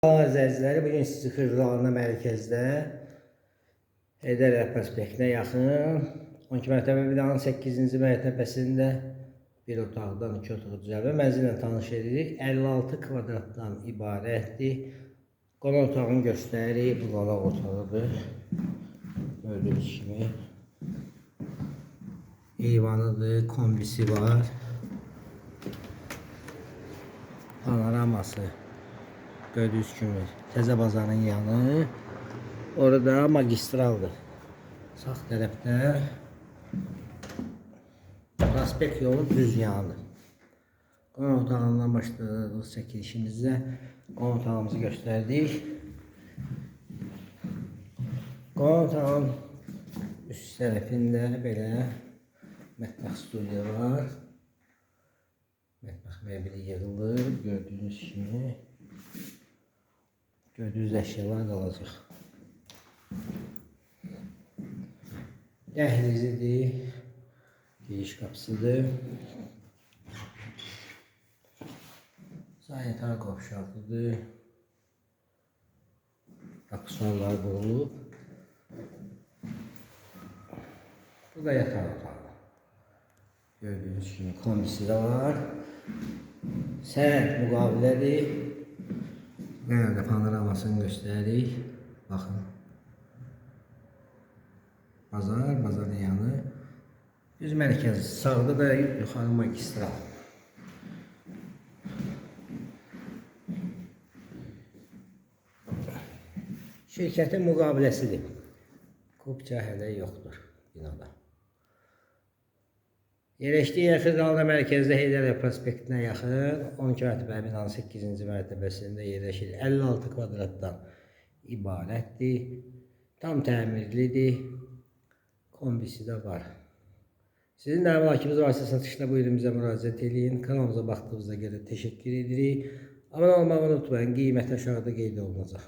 Əzizləri, bugün sizi Xırdalanı mərkəzdə Heydər Əliyev prospektinə yaxın 12 mərtəbə binanın 8-ci mərtəbəsində bir otaqdan 2 otaq düzəlmə mənzillə tanış edirik. 56 kvadratdan ibarətdir. Qonaq otağını göstərir. Bu qonaq otağıdır. Gördüyünüz kimi eyvanıdır, kombisi var. Panoraması. Gördüğünüz kimi Təzə bazarın yanı. Orada magistraldır. Sağ tərəfdə prospekt yolun düz yanı. Qonaq otağından başladığımız çəkilişimizdə qonaq otağımızı göstərdik. Qonaq otağın üst tərəfində belə mətbəx studiya var. Mətbəx mebeli yığılır. Gördüyünüz kimi gördüyünüz əşyalar qalacaq. Dəhlizidir, giriş qapısıdır. Sanitar qovşağıdır. Aksesuarlar qurulub. Bu da yataq otağı. Gördüyünüz kimi kombisi də var. Sənət müqavilədir. Nerede panoramasını göstərik. Baxın. Bazarın yanı. Düz mərkəz. Sağda da yuxarı magistral. Şirkətin müqaviləsidir. Kupça hələ yoxdur binada. Yerləşdiyi yer Xırdalanı mərkəzdə Heydər Əliyev prospektinə yaxın 12 mərtəbə binanın 8-ci mərtəbəsində yerləşir. 56 kvadratdan ibarətdir. Tam təmirlidir. Kombisi də var. Sizin də əmlakınız varsa satışda buyurun bizə müraciət edin. Kanalımıza baxdığınıza görə təşəkkür edirik. Abunə olmağı unutmayın. Qiymət aşağıda qeyd olunacaq.